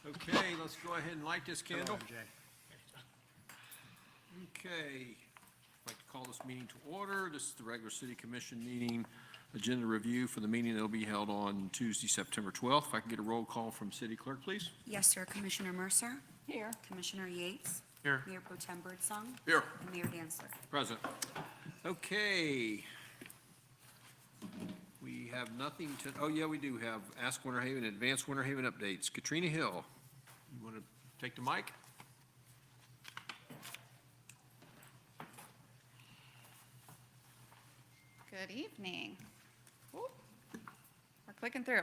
Okay, let's go ahead and light this candle. Okay, I'd like to call this meeting to order. This is the regular city commission meeting agenda review for the meeting that will be held on Tuesday, September 12th. If I can get a roll call from city clerk, please. Yes, sir. Commissioner Mercer? Here. Commissioner Yates? Here. Mayor Pro Tem Birdsong? Here. And Mayor Dancer. Present. Okay. We have nothing to, oh yeah, we do have Ask Winter Haven, Advanced Winter Haven updates. Katrina Hill, you want to take the mic? Good evening. Ooh, we're clicking through.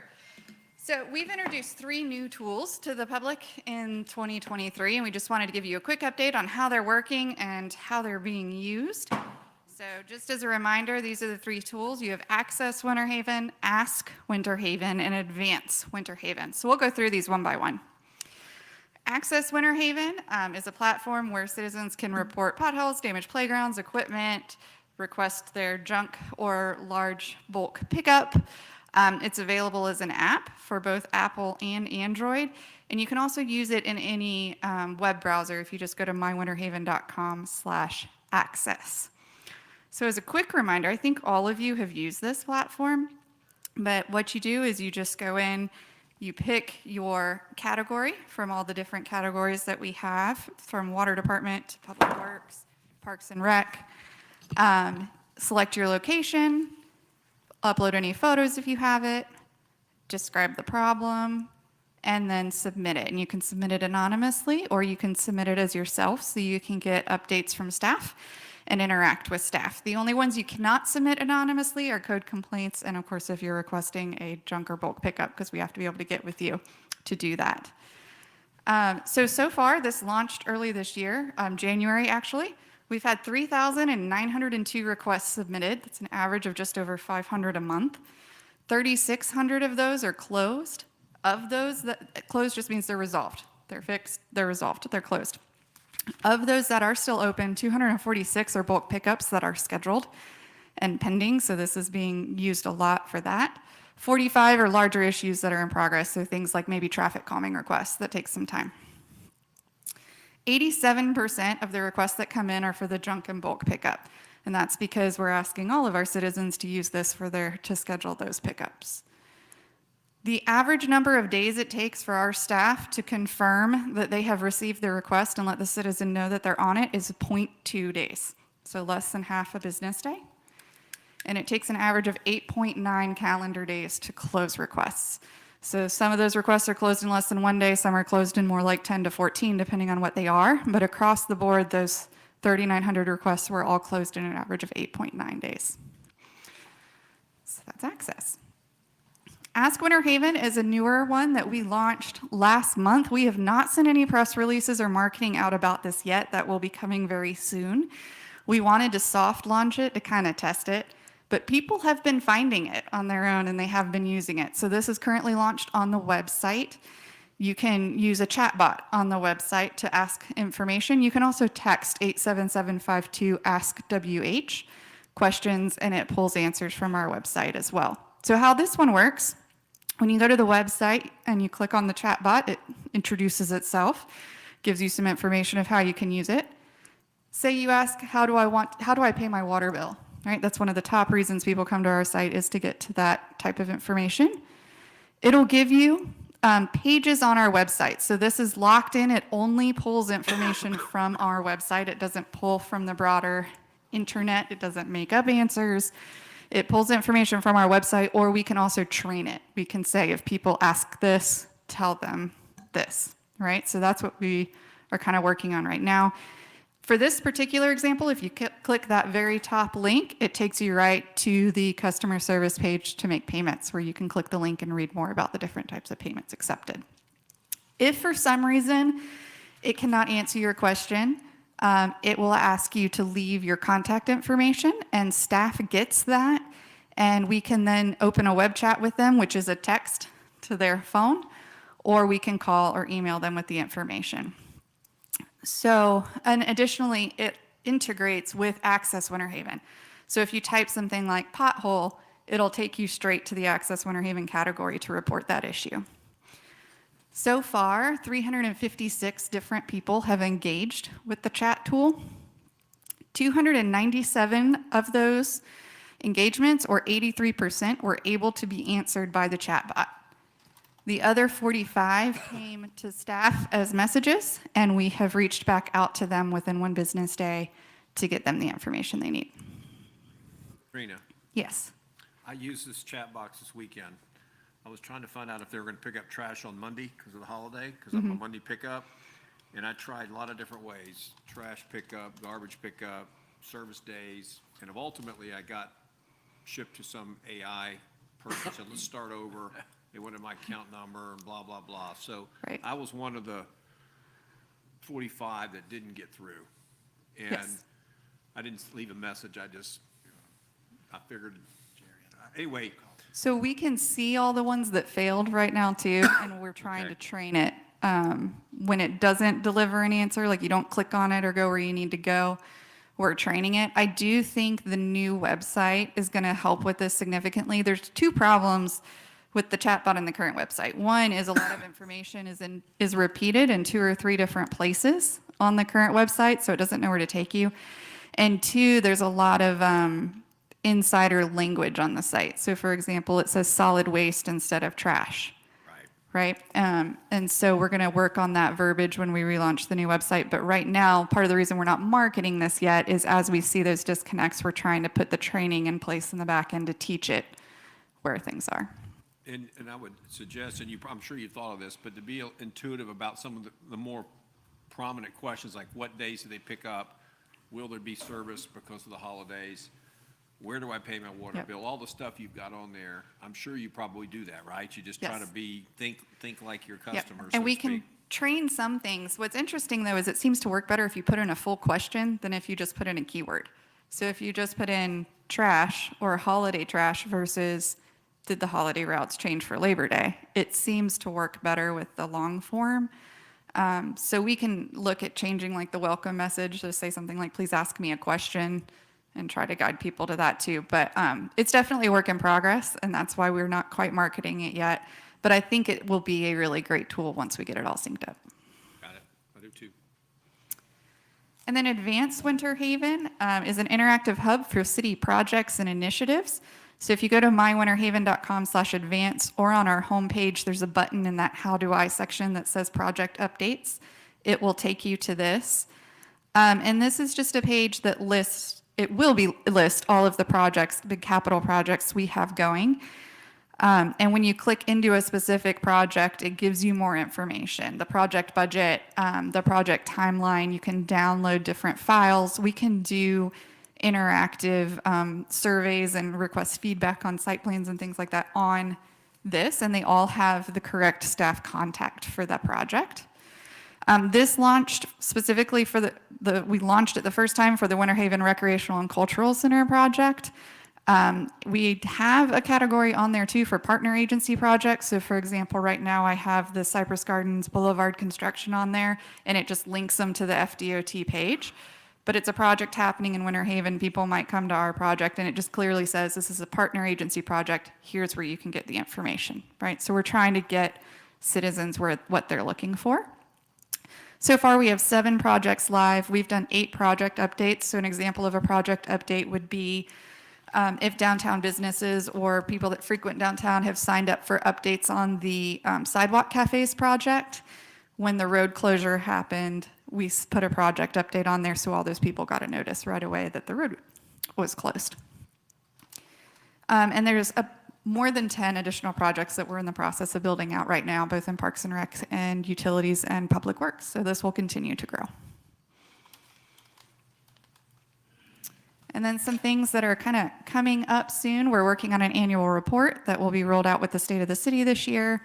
So we've introduced 3 new tools to the public in 2023, and we just wanted to give you a quick update on how they're working and how they're being used. So just as a reminder, these are the 3 tools. You have Access Winter Haven, Ask Winter Haven, and Advance Winter Haven. So we'll go through these one by one. Access Winter Haven is a platform where citizens can report potholes, damaged playgrounds, equipment, request their junk or large bulk pickup. It's available as an app for both Apple and Android, and you can also use it in any web browser if you just go to mywinterhaven.com/access. So as a quick reminder, I think all of you have used this platform, but what you do is you just go in, you pick your category from all the different categories that we have, from water department to public works, parks and rec. Select your location, upload any photos if you have it, describe the problem, and then submit it. And you can submit it anonymously, or you can submit it as yourself so you can get updates from staff and interact with staff. The only ones you cannot submit anonymously are code complaints, and of course if you're requesting a junk or bulk pickup, because we have to be able to get with you to do that. So far, this launched early this year, January actually. We've had 3,902 requests submitted. That's an average of just over 500 a month. 3,600 of those are closed. Of those, that closed just means they're resolved. They're fixed, they're resolved, they're closed. Of those that are still open, 246 are bulk pickups that are scheduled and pending, so this is being used a lot for that. 45 are larger issues that are in progress, so things like maybe traffic calming requests that take some time. 87% of the requests that come in are for the junk and bulk pickup, and that's because we're asking all of our citizens to use this to schedule those pickups. The average number of days it takes for our staff to confirm that they have received their request and let the citizen know that they're on it is 0.2 days, so less than half a business day. And it takes an average of 8.9 calendar days to close requests. So some of those requests are closed in less than 1 day, some are closed in more like 10 to 14, depending on what they are. But across the board, those 3,900 requests were all closed in an average of 8.9 days. So that's Access. Ask Winter Haven is a newer one that we launched last month. We have not sent any press releases or marketing out about this yet. That will be coming very soon. We wanted to soft launch it to kind of test it, but people have been finding it on their own and they have been using it. So this is currently launched on the website. You can use a chat bot on the website to ask information. You can also text 87752-ASK-WH questions, and it pulls answers from our website as well. So how this one works, when you go to the website and you click on the chat bot, it introduces itself, gives you some information of how you can use it. Say you ask, how do I pay my water bill? Right? That's one of the top reasons people come to our site, is to get to that type of information. It'll give you pages on our website. So this is locked in. It only pulls information from our website. It doesn't pull from the broader internet. It doesn't make up answers. It pulls information from our website, or we can also train it. We can say, if people ask this, tell them this, right? So that's what we are kind of working on right now. For this particular example, if you click that very top link, it takes you right to the customer service page to make payments, where you can click the link and read more about the different types of payments accepted. If for some reason it cannot answer your question, it will ask you to leave your contact information, and staff gets that, and we can then open a web chat with them, which is a text to their phone, or we can call or email them with the information. So, and additionally, it integrates with Access Winter Haven. So if you type something like pothole, it'll take you straight to the Access Winter Haven category to report that issue. So far, 356 different people have engaged with the chat tool. 297 of those engagements, or 83%, were able to be answered by the chatbot. The other 45 came to staff as messages, and we have reached back out to them within one business day to get them the information they need. Katrina, Yes. I used this chat box this weekend. I was trying to find out if they were going to pick up trash on Monday because of the holiday, because I'm a Monday pickup. And I tried a lot of different ways, trash pickup, garbage pickup, service days. And ultimately, I got shipped to some AI person, said, let's start over. They wanted my account number and blah, blah, blah. So Right. I was one of the 45 that didn't get through. And Yes. I didn't leave a message. I figured, anyway, So we can see all the ones that failed right now too, and we're trying Okay. to train it. When it doesn't deliver an answer, like you don't click on it or go where you need to go, we're training it. I do think the new website is going to help with this significantly. There's two problems with the chatbot in the current website. One is a lot of information is repeated in 2 or 3 different places on the current website, so it doesn't know where to take you. And two, there's a lot of insider language on the site. So for example, it says solid waste instead of trash, right. right? And so we're going to work on that verbiage when we relaunch the new website. But right now, part of the reason we're not marketing this yet is as we see those disconnects, we're trying to put the training in place in the back end to teach it where things are. And I would suggest, and I'm sure you thought of this, but to be intuitive about some of the more prominent questions, like what days do they pick up? Will there be service because of the holidays? Where do I pay my water Yep. bill? All the stuff you've got on there. I'm sure you probably do that, right? You just try Yes. to think like your Yep. customers, so And to we can speak. train some things. What's interesting though is it seems to work better if you put in a full question than if you just put in a keyword. So if you just put in trash or holiday trash versus did the holiday routes change for Labor Day, it seems to work better with the long form. So we can look at changing like the welcome message to say something like, please ask me a question, and try to guide people to that too. But it's definitely a work in progress, and that's why we're not quite marketing it yet. But I think it will be a really great tool once we get it all synced up. Got it. I do too. And then Advanced Winter Haven is an interactive hub for city projects and initiatives. So if you go to mywinterhaven.com/advance or on our homepage, there's a button in that How Do I section that says Project Updates. It will take you to this. And this is just a page that list all of the projects, big capital projects we have going. And when you click into a specific project, it gives you more information. The project budget, the project timeline, you can download different files. We can do interactive surveys and request feedback on site plans and things like that on this, and they all have the correct staff contact for that project. This launched specifically for we launched it the first time for the Winter Haven Recreational and Cultural Center project. We have a category on there too for partner agency projects. So for example, right now I have the Cypress Gardens Boulevard construction on there, and it just links them to the FDOT page. But it's a project happening in Winter Haven. People might come to our project, and it just clearly says this is a partner agency project. Here's where you can get the information, right? So we're trying to get citizens what they're looking for. So far, we have 7 projects live. We've done 8 project updates. So an example of a project update would be if downtown businesses or people that frequent downtown have signed up for updates on the sidewalk cafes project. When the road closure happened, we put a project update on there, so all those people got a notice right away that the road was closed. And there's more than 10 additional projects that we're in the process of building out right now, both in Parks and Rec and Utilities and Public Works. So this will continue to grow. And then some things that are kind of coming up soon. We're working on an annual report that will be rolled out with the state of the city this year.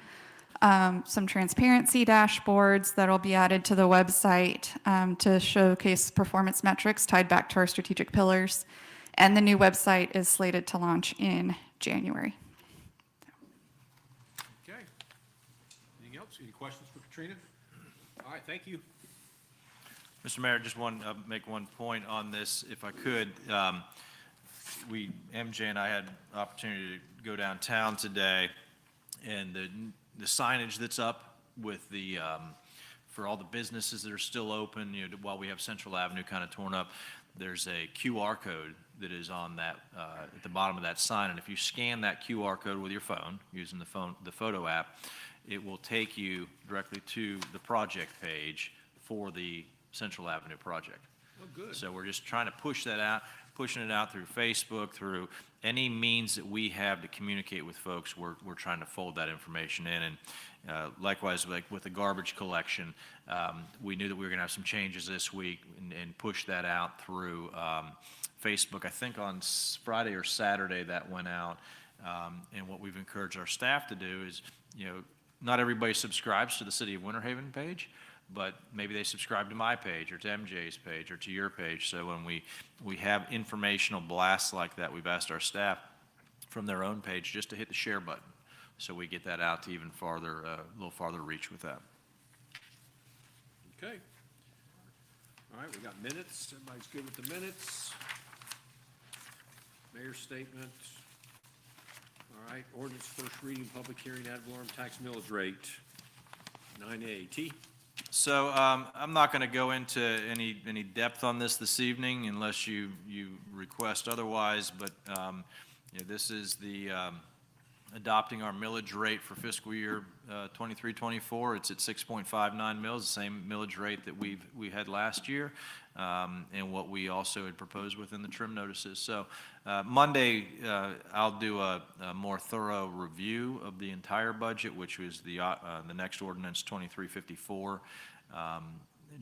Some transparency dashboards that will be added to the website to showcase performance metrics tied back to our strategic pillars. And the new website is slated to launch in January. Okay. Anything else? Any questions for Katrina? All right, thank you. Mr. Mayor, just make one point on this, if I could. MJ and I had opportunity to go downtown today, and the signage that's up with the, for all the businesses that are still open, you know, while we have Central Avenue kind of torn up, there's a QR code that is on that, at the bottom of that sign. And if you scan that QR code with your phone, using the photo app, it will take you directly to the project page for the Central Avenue project. Oh, good. So we're just trying to push that out, pushing it out through Facebook, through any means that we have to communicate with folks. We're trying to fold that information in. And likewise, like with the garbage collection, we knew that we were going to have some changes this week and push that out through Facebook. I think on Friday or Saturday that went out. And what we've encouraged our staff to do is, you know, not everybody subscribes to the City of Winter Haven page, but maybe they subscribe to my page or to MJ's page or to your page. So when we have informational blasts like that, we've asked our staff from their own page just to hit the share button. So we get that out to even farther, a little farther reach with that. Okay. All right, we got minutes. Everybody's good with the minutes? Mayor's statement. All right, ordinance first reading, public hearing, ad valorem tax millage rate. 9A. T? So I'm not going to go into any depth on this evening unless you request otherwise, but you know, this is the adopting our millage rate for fiscal year 23-24. It's at 6.59 mils, the same millage rate that we had last year, and what we also had proposed within the trim notices. So Monday, I'll do a more thorough review of the entire budget, which was the next ordinance 2354,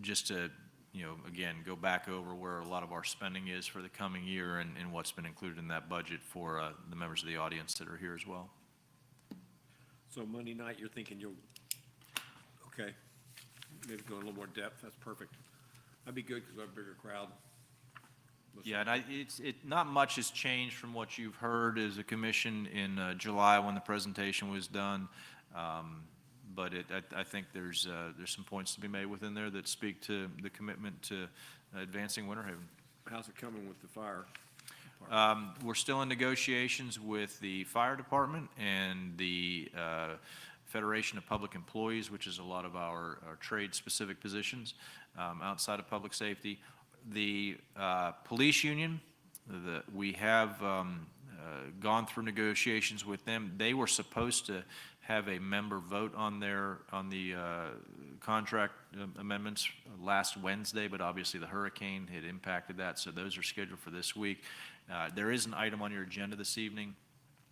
just to, you know, again, go back over where a lot of our spending is for the coming year and what's been included in that budget for the members of the audience that are here as well. So Monday night, you're thinking you'll, okay, maybe go in a little more depth. That's perfect. That'd be good because we have a bigger crowd. Yeah, and not much has changed from what you've heard as a commission in July when the presentation was done. But I think there's some points to be made within there that speak to the commitment to advancing Winter Haven. How's it coming with the fire? We're still in negotiations with the fire department and the Federation of Public Employees, which is a lot of our trade-specific positions outside of public safety. The police union, we have gone through negotiations with them. They were supposed to have a member vote on the contract amendments last Wednesday, but obviously the hurricane had impacted that, so those are scheduled for this week. There is an item on your agenda this evening.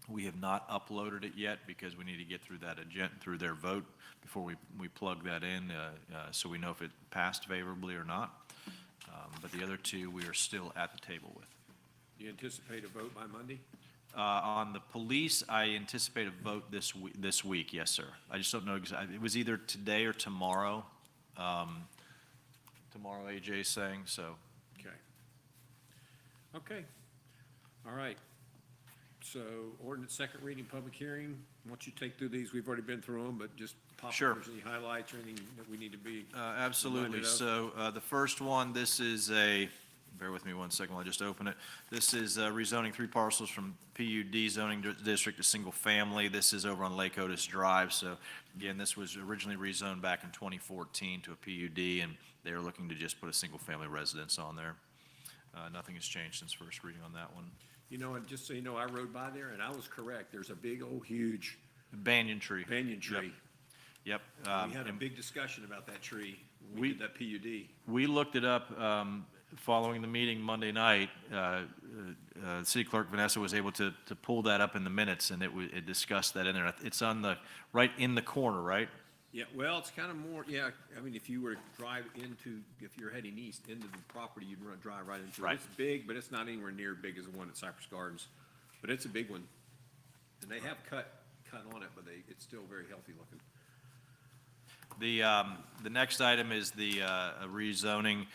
We have not uploaded it yet because we need to get through that agenda, through their vote before we plug that in, so we know if it passed favorably or not. But the other two, we are still at the table with. Do you anticipate a vote by Monday? On the police, I anticipate a vote this week, yes, sir. I just don't know exactly. It was either today or tomorrow. Tomorrow, AJ's saying, so. Okay. Okay. All right. So ordinance second reading, public hearing. Once you take through these, we've already been through them, but just pop Sure. if there's any highlights or anything that we need to be. Absolutely. reminded of. So the first one, this is bear with me one second while I just open it. This is rezoning 3 parcels from PUD zoning district to single family. This is over on Lake Otis Drive. So again, this was originally rezoned back in 2014 to a PUD, and they're looking to just put a single family residence on there. Nothing has changed since first reading on that one. You know, and just so you know, I rode by there and I was correct. There's a big old huge Banyan tree. banyan tree. Yep. We had a big discussion about that tree when we did that PUD. We looked it up following the meeting Monday night. City Clerk Vanessa was able to pull that up in the minutes, and it discussed that in there. It's on right in the corner, right? Yeah, well, it's kind of more, yeah, I mean, if you were to drive into, if you're heading east into the property, you'd drive right into it. Right. It's big, but it's not anywhere near big as the one at Cypress Gardens, but it's a big one. And they have cut on it, but it's still very healthy looking. The next item is the rezoning.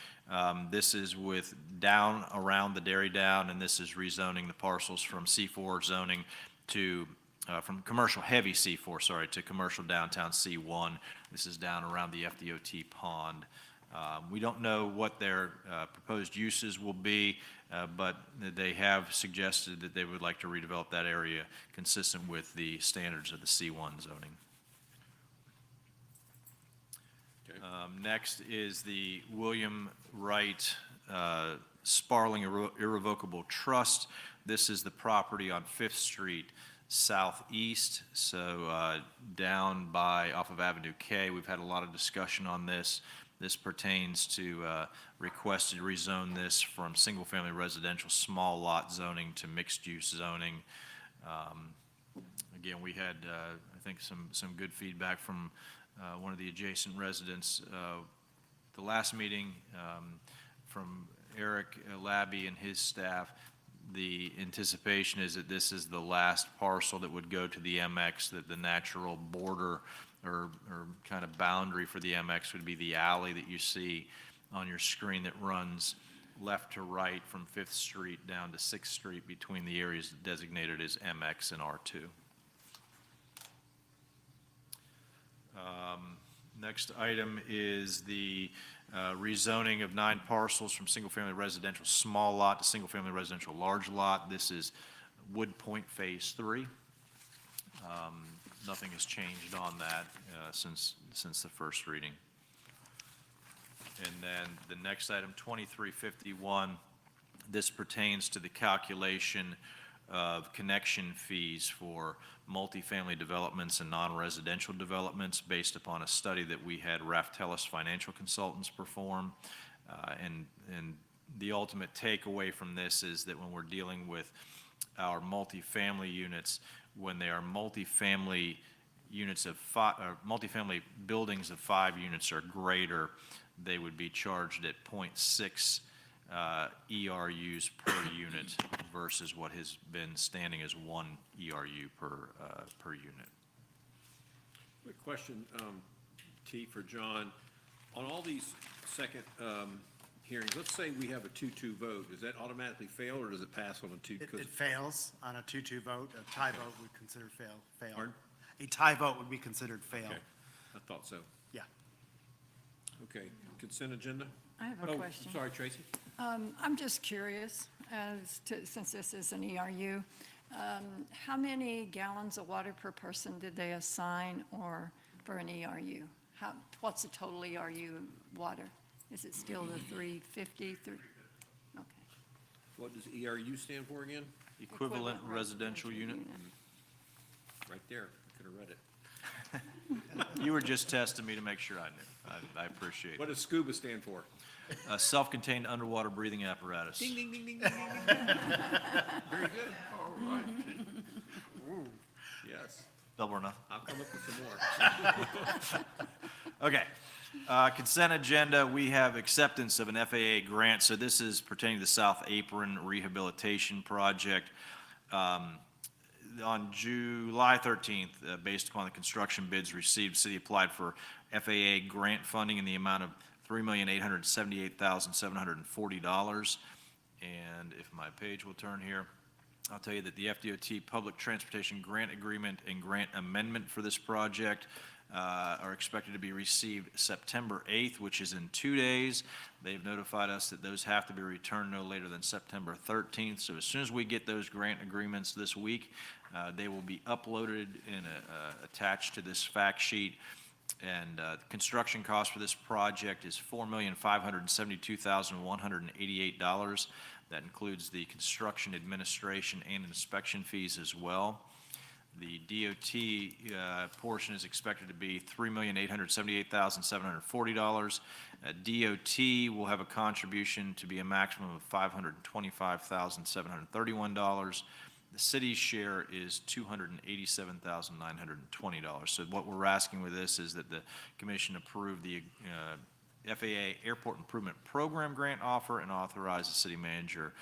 This is with down around the Dairy Down, and this is rezoning the parcels from C4 zoning to from commercial heavy C4, sorry, to commercial downtown C1. This is down around the FDOT pond. We don't know what their proposed uses will be, but they have suggested that they would like to redevelop that area consistent with the standards of the C1 zoning. Next is the William Wright Sparling Irrevocable Trust. This is the property on Fifth Street Southeast, so down by, off of Avenue K. We've had a lot of discussion on this. This pertains to request to rezone this from single-family residential small lot zoning to mixed-use zoning. Again, we had, I think, some good feedback from one of the adjacent residents. The last meeting from Eric Labby and his staff, the anticipation is that this is the last parcel that would go to the MX, that the natural border or kind of boundary for the MX would be the alley that you see on your screen that runs left to right from Fifth Street down to Sixth Street between the areas designated as MX and R2. Next item is the rezoning of 9 parcels from single-family residential small lot to single-family residential large lot. This is Wood Point Phase 3. Nothing has changed on that since the first reading. And then the next item, 2351, this pertains to the calculation of connection fees for multifamily developments and non-residential developments based upon a study that we had Raftellus Financial Consultants perform. And the ultimate takeaway from this is that when we're dealing with our multifamily units, when they are multifamily units of multifamily buildings of 5 units or greater, they would be charged at 0.6 ERUs per unit versus what has been standing as 1 ERU per unit. Quick question, T, for John. On all these second hearings, let's say we have a 2-2 vote. Does that automatically fail, or does it pass on a 2? It fails on a 2-2 vote. A tie vote would be considered fail. Pardon? A tie vote would be considered fail. Okay, I thought so. Yeah. Okay, consent agenda? I have a Oh, question. sorry, Tracy. I'm just curious, as to, since this is an ERU, how many gallons of water per person did they assign or for an ERU? What's the total ERU water? Is it still the 350? Okay. What does ERU stand for again? Equivalent residential unit. Right there, I could have read it. You were just testing me to make sure I knew. I appreciate What it. does SCUBA stand for? Self-contained underwater breathing apparatus. Ding, ding, ding, ding, ding, ding, ding. Very good. All right. Yes, Double or nothing. I'll come up with some more. Okay. Consent agenda, we have acceptance of an FAA grant. So this is pertaining to the South Apron Rehabilitation Project. On July 13th, based upon the construction bids received, city applied for FAA grant funding in the amount of $3,878,740. And if my page will turn here, I'll tell you that the FDOT Public Transportation Grant Agreement and Grant Amendment for this project are expected to be received September 8th, which is in 2 days. They've notified us that those have to be returned no later than September 13th. So as soon as we get those grant agreements this week, they will be uploaded and attached to this fact sheet. And the construction cost for this project is $4,572,188. That includes the construction, administration, and inspection fees as well. The DOT portion is expected to be $3,878,740. DOT will have a contribution to be a maximum of $525,731. The city's share is $287,920. So what we're asking with this is that the commission approve the FAA Airport Improvement Program grant offer and authorize the city manager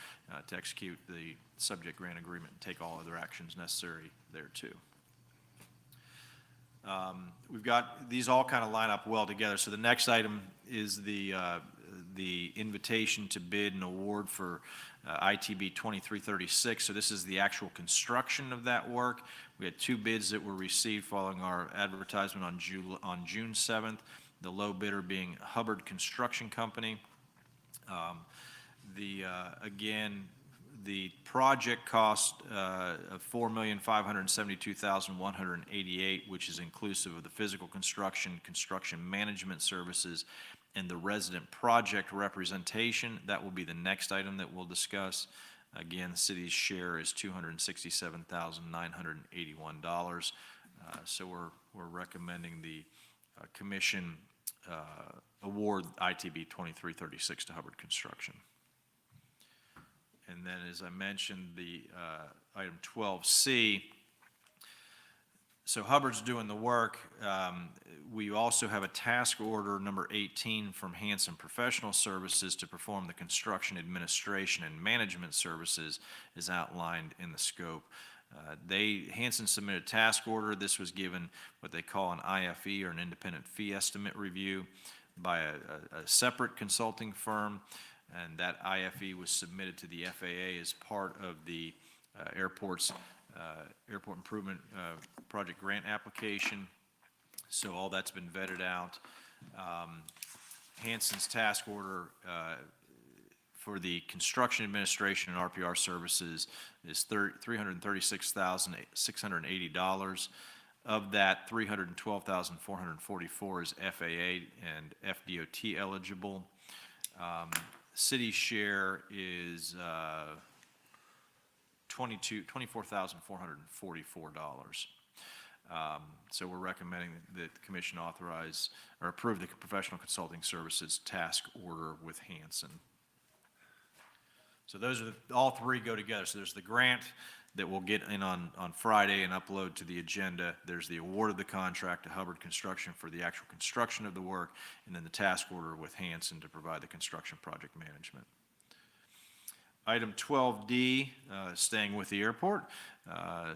to execute the subject grant agreement and take all other actions necessary there too. We've got, these all kind of line up well together. So the next item is the invitation to bid and award for ITB 2336. So this is the actual construction of that work. We had 2 bids that were received following our advertisement on June 7th. The low bidder being Hubbard Construction Company. Again, the project cost of $4,572,188, which is inclusive of the physical construction, construction management services, and the resident project representation. That will be the next item that we'll discuss. Again, the city's share is $267,981. So we're recommending the commission award ITB 2336 to Hubbard Construction. And then, as I mentioned, the item 12C, so Hubbard's doing the work. We also have a task order number 18 from Hanson Professional Services to perform the construction administration and management services as outlined in the scope. Hanson submitted a task order. This was given what they call an IFE, or an independent fee estimate review, by a separate consulting firm, and that IFE was submitted to the FAA as part of the airport improvement project grant application. So all that's been vetted out. Hanson's task order for the construction administration and RPR services is $336,680. Of that, $312,444 is FAA and FDOT eligible. City share is $24,444. So we're recommending that the commission authorize or approve the professional consulting services task order with Hanson. So those are all three go together. So there's the grant that we'll get in on Friday and upload to the agenda. There's the award of the contract to Hubbard Construction for the actual construction of the work, and then the task order with Hanson to provide the construction project management. Item 12D, staying with the airport. I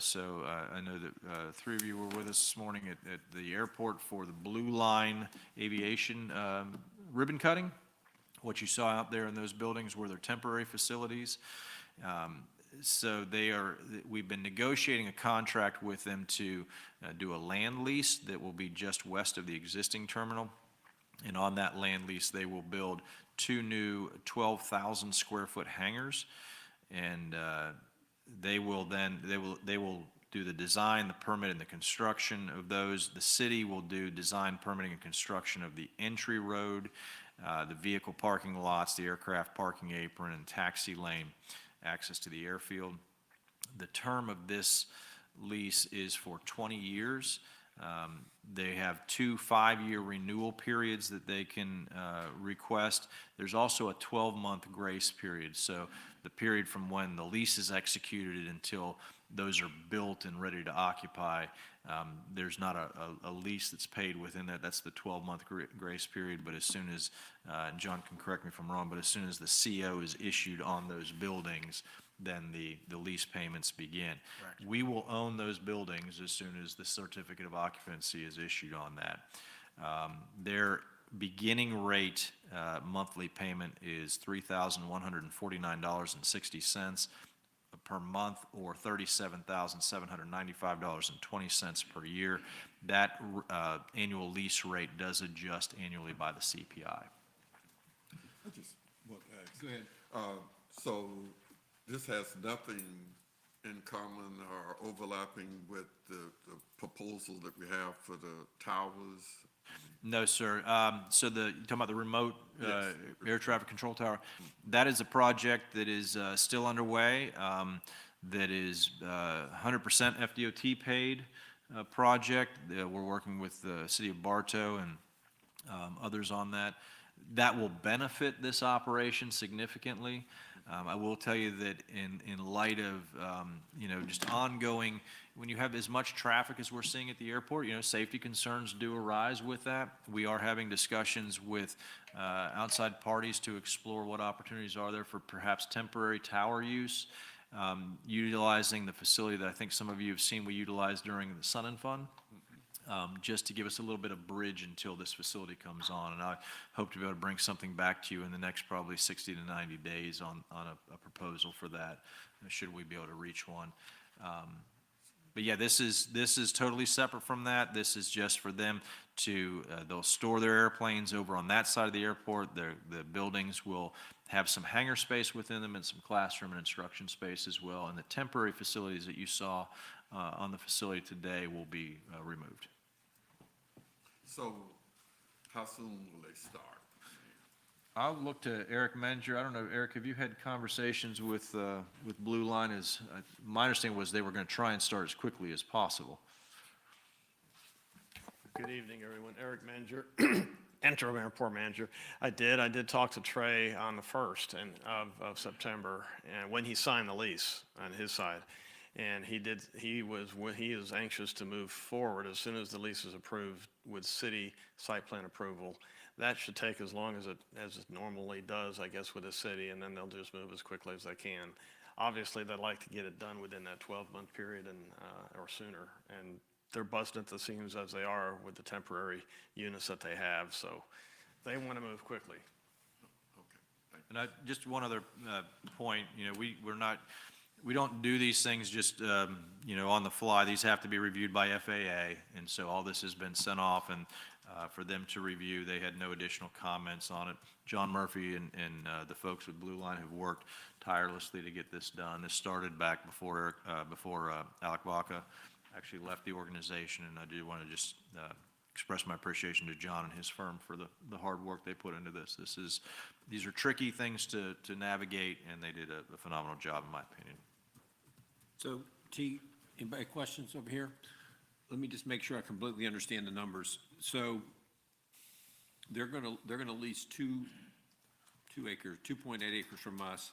know that three of you were with us this morning at the airport for the Blue Line Aviation ribbon cutting. What you saw out there in those buildings were their temporary facilities. So we've been negotiating a contract with them to do a land lease that will be just west of the existing terminal. And on that land lease, they will build 2 new 12,000 square foot hangars. And they will do the design, the permit, and the construction of those. The city will do design, permitting, and construction of the entry road, the vehicle parking lots, the aircraft parking apron, and taxi lane access to the airfield. The term of this lease is for 20 years. They have 2 5-year renewal periods that they can request. There's also a 12-month grace period. So the period from when the lease is executed until those are built and ready to occupy, there's not a lease that's paid within that. That's the 12-month grace period. But as soon as, and John can correct me if I'm wrong, but as soon as the CO is issued on those buildings, then the lease payments begin. Correct. We will own those buildings as soon as the certificate of occupancy is issued on that. Their beginning rate monthly payment is $3,149.60 per month, or $37,795.20 per year. That annual lease rate does adjust annually by the CPI. I just want to ask. Go ahead. So this has nothing in common or overlapping with the proposal that we have for the towers? No, sir. So you're talking about the remote Yes. air traffic control tower? That is a project that is still underway, that is 100% FDOT paid project. We're working with the city of Bartow and others on that. That will benefit this operation significantly. I will tell you that in light of, just ongoing, when you have as much traffic as we're seeing at the airport, safety concerns do arise with that. We are having discussions with outside parties to explore what opportunities are there for perhaps temporary tower use, utilizing the facility that I think some of you have seen we utilized during the Sun and Fun. Just to give us a little bit of bridge until this facility comes on. And I hope to be able to bring something back to you in the next probably 60 to 90 days on a proposal for that, should we be able to reach one. But yeah, this is totally separate from that. This is just for them to, they'll store their airplanes over on that side of the airport. The buildings will have some hangar space within them and some classroom and instruction space as well. And the temporary facilities that you saw on the facility today will be removed. So how soon will they start? I'll look to Eric Manager. I don't know, Eric, have you had conversations with Blue Line? My understanding was they were going to try and start as quickly as possible. Good evening, everyone. Eric Manager, interim airport manager. I did talk to Trey on the 1st of September, and when he signed the lease on his side. And he is anxious to move forward as soon as the lease is approved with city site plan approval. That should take as long as it normally does, I guess, with the city, and then they'll just move as quickly as they can. Obviously, they'd like to get it done within that 12-month period or sooner. And they're busting at the seams as they are with the temporary units that they have, so they want to move quickly. And just one other point, we don't do these things just, on the fly. These have to be reviewed by FAA, and so all this has been sent off and for them to review. They had no additional comments on it. John Murphy and the folks with Blue Line have worked tirelessly to get this done. This started back before Alec Baca actually left the organization, and I do want to just express my appreciation to John and his firm for the hard work they put into this. These are tricky things to navigate, and they did a phenomenal job, in my opinion. So, T, anybody questions over here? Let me just make sure I completely understand the numbers. So they're gonna lease 2.8 acres from us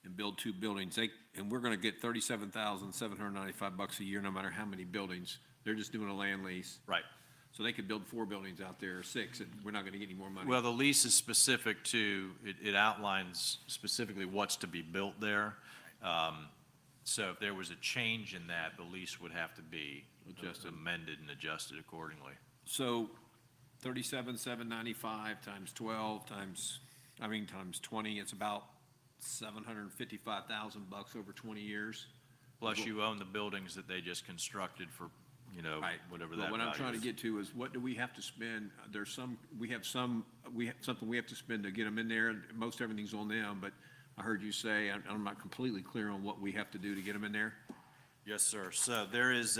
and build 2 buildings. And we're gonna get $37,795 a year, no matter how many buildings. They're just doing a land lease. Right. So they could build 4 buildings out there, or 6, and we're not gonna get any more money. Well, the lease is specific to, it outlines specifically what's to be built there. So if there was a change in that, the lease would have to be amended and adjusted accordingly. So 37,795 times 12 times 20, it's about $755,000 over 20 years. Plus you own the buildings that they just constructed for, Right. whatever But that what I'm value trying to is. get to is, what do we have to spend? Something we have to spend to get them in there, and most everything's on them, but I heard you say, I'm not completely clear on what we have to do to get them in there. Yes, sir. So there is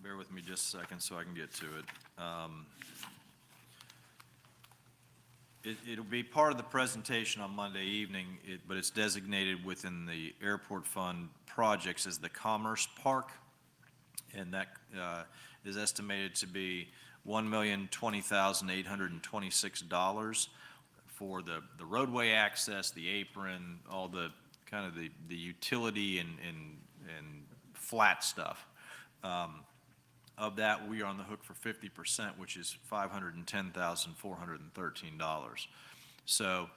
bear with me just a second so I can get to it. It'll be part of the presentation on Monday evening, but it's designated within the airport fund projects as the Commerce Park. And that is estimated to be $1,020,826 for the roadway access, the apron, all the kind of the utility and flat stuff. Of that, we are on the hook for 50%, which is $510,413. So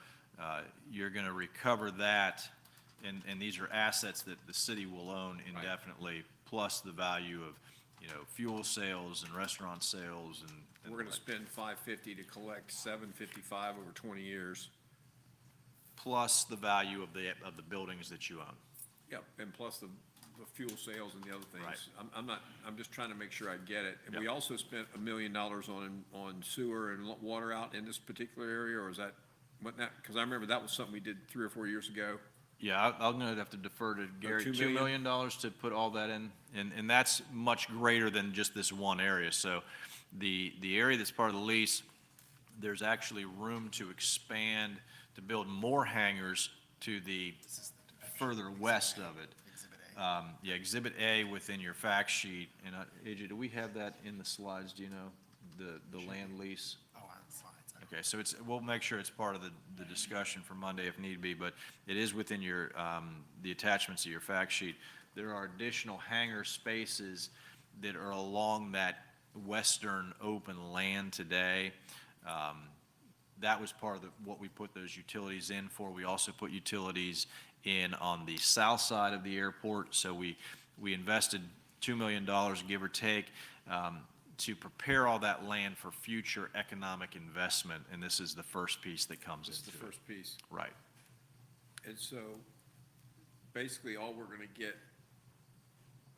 you're going to recover that, and these are assets that the city will own indefinitely, plus the value of, fuel sales and restaurant sales and. We're gonna spend $550 to collect $755 over 20 years. Plus the value of the buildings that you own. Yep, and plus the fuel sales and the other things. Right. I'm just trying to make sure I get it. And we Yep. also spent $1 million on sewer and water out in this particular area, or is that, because I remember that was something we did 3 or 4 years ago. Yeah, I'm going to have to defer to Gary, $2 $2 million to put all that in, and that's much greater than just this one area. So the area that's part of the lease, there's actually room to expand, to build more hangars to the further west of it. Yeah, Exhibit A within your fact sheet, and AJ, do we have that in the slides, do you know, the land lease? Okay, so we'll make sure it's part of the discussion for Monday if need be, but it is within your, the attachments of your fact sheet. There are additional hangar spaces that are along that western open land today. That was part of what we put those utilities in for. We also put utilities in on the south side of the airport, so we invested $2 million, give or take, to prepare all that land for future economic investment, and this is the first piece that comes This is into the it. first piece. Right. And so, basically, all we're gonna get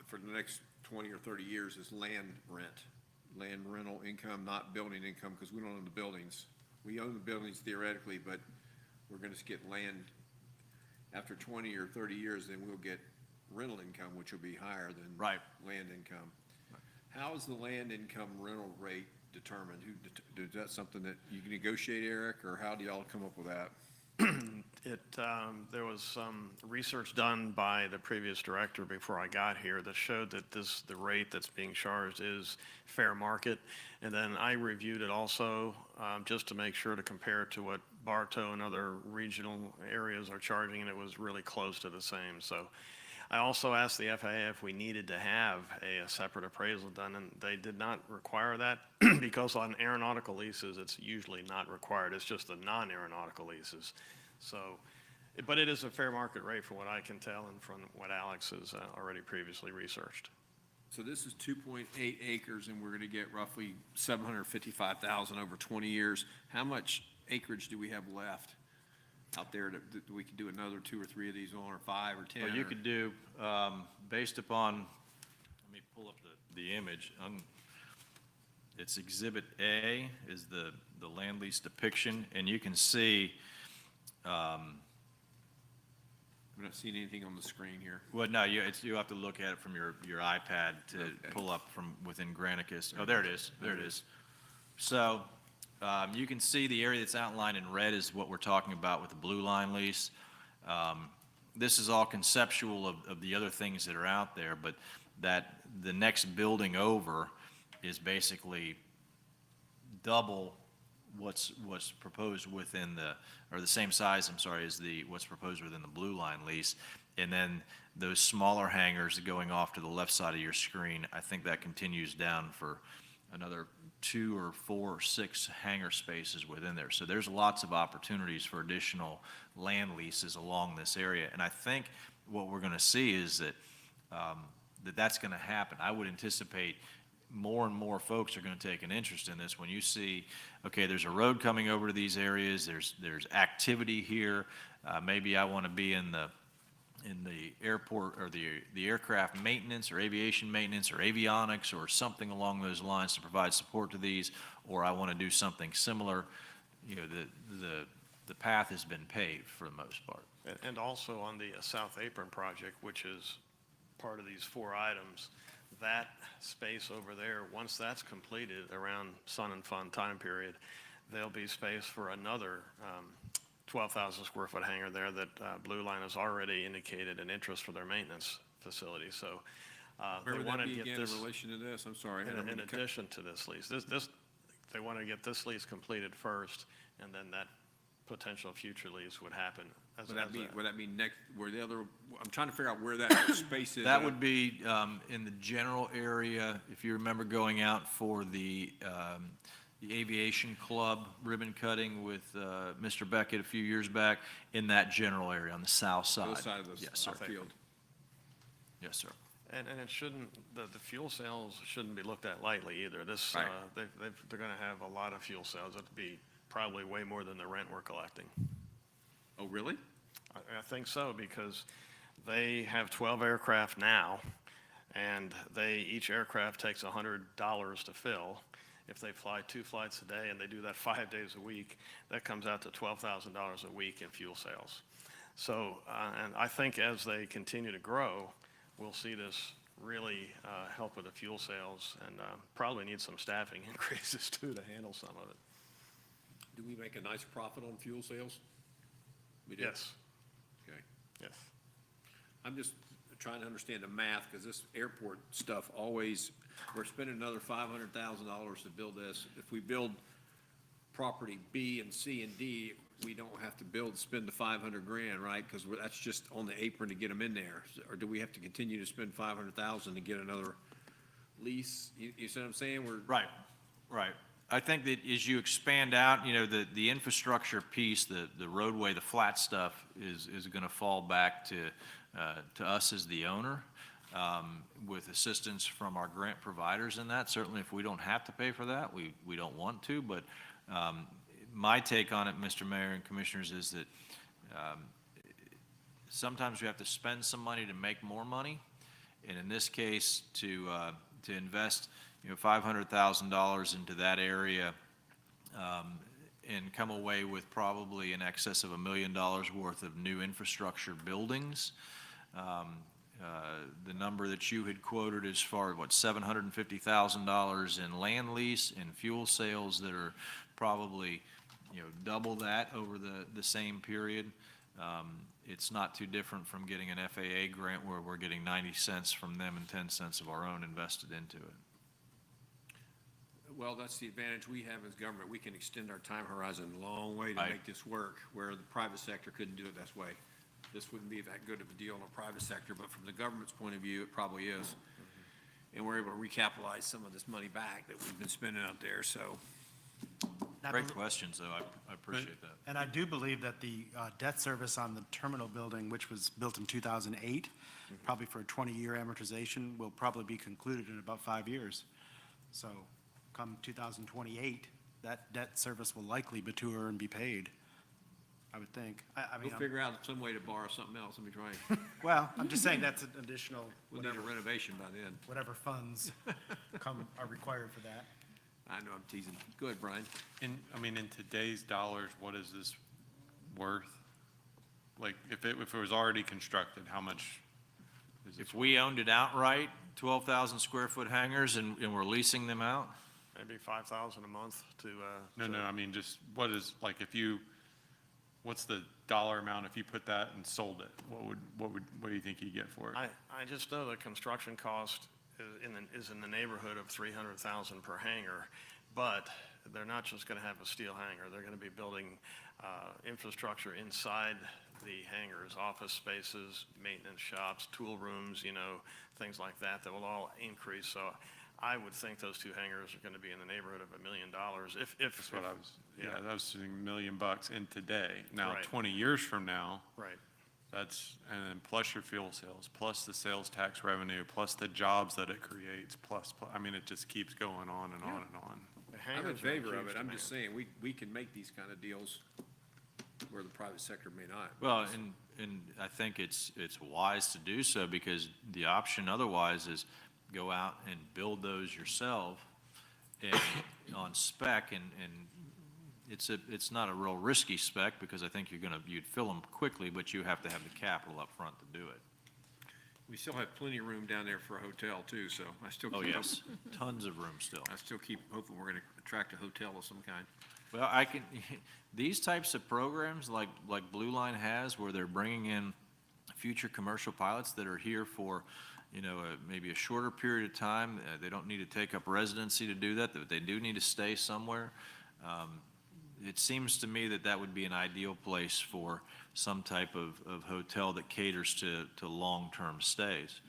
for the next 20 or 30 years is land rental income, not building income, because we don't own the buildings. We own the buildings theoretically, but we're gonna just get land. After 20 or 30 years, then we'll get rental income, which will be higher than Right. land income. How is the land income rental rate determined? Is that something that you can negotiate, Eric, or how do y'all come up with that? There was some research done by the previous director before I got here that showed that the rate that's being charged is fair market. And then I reviewed it also, just to make sure to compare it to what Bartow and other regional areas are charging, and it was really close to the same. So I also asked the FAA if we needed to have a separate appraisal done, and they did not require that because on aeronautical leases, it's usually not required. It's just the non-aeronautical leases. So, but it is a fair market rate from what I can tell and from what Alex has already previously researched. So this is 2.8 acres, and we're gonna get roughly 755,000 over 20 years. How much acreage do we have left out there that we could do another 2 or 3 of these on, or 5 or 10? Well, you or- could do, based upon, let me pull up the image. It's Exhibit A is the land lease depiction, and you can see, We're not seeing anything on the screen here. well, no, you have to look at it from your iPad to Okay. pull up from within Granicus. Oh, there it is, there it is. So, you can see the area that's outlined in red is what we're talking about with the blue line lease. This is all conceptual of the other things that are out there, but that the next building over is basically double what's proposed within or the same size, I'm sorry, as what's proposed within the blue line lease. And then those smaller hangars going off to the left side of your screen, I think that continues down for another 2 or 4 or 6 hangar spaces within there. So there's lots of opportunities for additional land leases along this area. And I think what we're gonna see is that, that's gonna happen. I would anticipate more and more folks are gonna take an interest in this. When you see, okay, there's a road coming over to these areas, there's activity here, maybe I wanna be in the airport or the aircraft maintenance or aviation maintenance or avionics or something along those lines to provide support to these, or I want to do something similar, you know, the path has been paved for the most part. And also on the South Apron project, which is part of these 4 items, that space over there, once that's completed around Sun and Fun time period, there'll be space for another 12,000 square foot hangar there that Blue Line has already indicated an interest for their maintenance facility. So they Where would want that to be get again in this, relation to this? I'm sorry. I don't mean in to cut- addition to this lease. They want to get this lease completed first, and then that potential future lease would happen. Would that mean next, where the other, I'm trying to figure out where that space is. That would be in the general area, if you remember going out for the aviation club ribbon cutting with Mr. Beckett a few years back, in that general area on the south The side. other side of the Yes, sir. field. Yes, sir. And it shouldn't, the fuel cells shouldn't be looked at lightly either. This, Right. they're going to have a lot of fuel cells. It'll be probably way more than the rent we're collecting. Oh, really? I think so, because they have 12 aircraft now, and each aircraft takes $100 to fill. If they fly 2 flights a day and they do that 5 days a week, that comes out to $12,000 a week in fuel sales. So, and I think as they continue to grow, we'll see this really help with the fuel sales, and probably need some staffing increases too to handle some of it. Do we make a nice profit on fuel sales? We do? Yes, Okay. yes. I'm just trying to understand the math, because this airport stuff always, we're spending another $500,000 to build this. If we build property B and C and D, we don't have to spend the 500 grand, right? Because that's just on the apron to get them in there. Or do we have to continue to spend 500,000 to get another lease? You see what I'm saying? Right, right. I think that as you expand out, you know, the infrastructure piece, the roadway, the flat stuff is gonna fall back to us as the owner, with assistance from our grant providers in that. Certainly, if we don't have to pay for that, we don't want to, but, my take on it, Mr. Mayor and Commissioners, is that, sometimes we have to spend some money to make more money. And in this case, to invest, $500,000 into that area, and come away with probably in excess of $1 million worth of new infrastructure buildings. The number that you had quoted as far as, $750,000 in land lease and fuel sales that are probably, double that over the same period. It's not too different from getting an FAA grant where we're getting 90 cents from them and 10 cents of our own invested into it. Well, that's the advantage we have as government. We can extend our time horizon a long way to Right. make this work, where the private sector couldn't do it this way. This wouldn't be that good of a deal in the private sector, but from the government's point of view, it probably is. And we're able to recapitalize some of this money back that we've been spending out there, so. I Great bel- questions, though. I appreciate that. And I do believe that the debt service on the terminal building, which was built in 2008, probably for a 20-year amortization, will probably be concluded in about 5 years. So come 2028, that debt service will likely mature and be paid, I would think. I mean, We'll figure out some way to borrow something else. Let me try. well, I'm just saying that's an additional, We'll need a renovation by then. whatever funds are required for that. I know, I'm teasing. Go ahead, Brian. In today's dollars, what is this worth? Like, if it was already constructed, how much is it? If we owned it outright, 12,000 square foot hangars, and we're leasing them out, Maybe 5,000 a month to, No, I mean, just, what's the dollar amount if you put that and sold it? What do you think you get for it? I just know the construction cost is in the neighborhood of 300,000 per hangar, but they're not just gonna have a steel hangar, they're gonna be building, infrastructure inside the hangars, office spaces, maintenance shops, tool rooms, things like that will all increase, so I would think those two hangars are gonna be in the neighborhood of $1 million, if. That's what I was, that was saying $1 million in today. Now, Right. 20 years from now, Right. and then plus your fuel sales, plus the sales tax revenue, plus the jobs that it creates, I mean, it just keeps going on and on and on. The I'm in hangars are a favor of huge it. I'm just demand. saying, we can make these kind of deals where the private sector may not. well, and I think it's wise to do so, because the option otherwise is go out and build those yourself and on spec, and it's not a real risky spec, because I think you'd fill them quickly, but you have to have the capital up front to do it. We still have plenty of room down there for a hotel too, so I still keep. Oh, yes, tons of room still. I still keep hoping we're gonna attract a hotel of some kind. Well, these types of programs like Blue Line has, where they're bringing in future commercial pilots that are here for, maybe a shorter period of time. They don't need to take up residency to do that, but they do need to stay somewhere. It seems to me that would be an ideal place for some type of hotel that caters to long-term stays.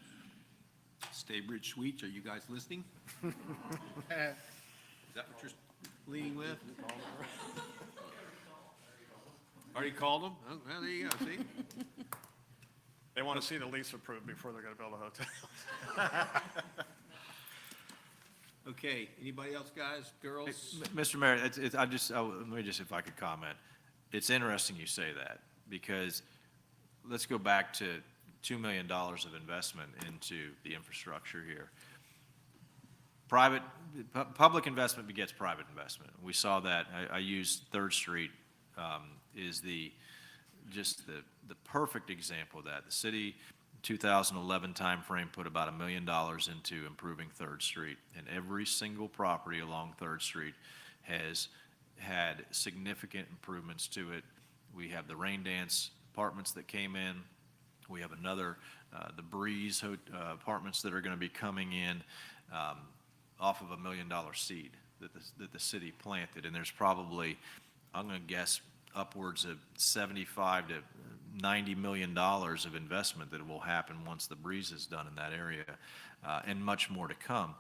Staybridge Suites, are you guys listening? Is that what you're leading with? Already called them? Oh, well, there you go, see? They wanna see the lease approved before they're gonna build a hotel. Okay, anybody else, guys, girls? Mr. Mayor, let me just, if I could comment. It's interesting you say that, because let's go back to $2 million of investment into the infrastructure here. Public investment begets private investment. We saw that. I used 3rd Street is the perfect example of that. The city, 2011 timeframe, put about $1 million into improving 3rd Street, and every single property along 3rd Street has had significant improvements to it. We have the Rain Dance apartments that came in. We have another, the Breeze apartments that are going to be coming in off of $1 million seed that the city planted, and there's probably, I'm going to guess, upwards of $75 to $90 million of investment that will happen once the Breeze is done in that area, and much more to come.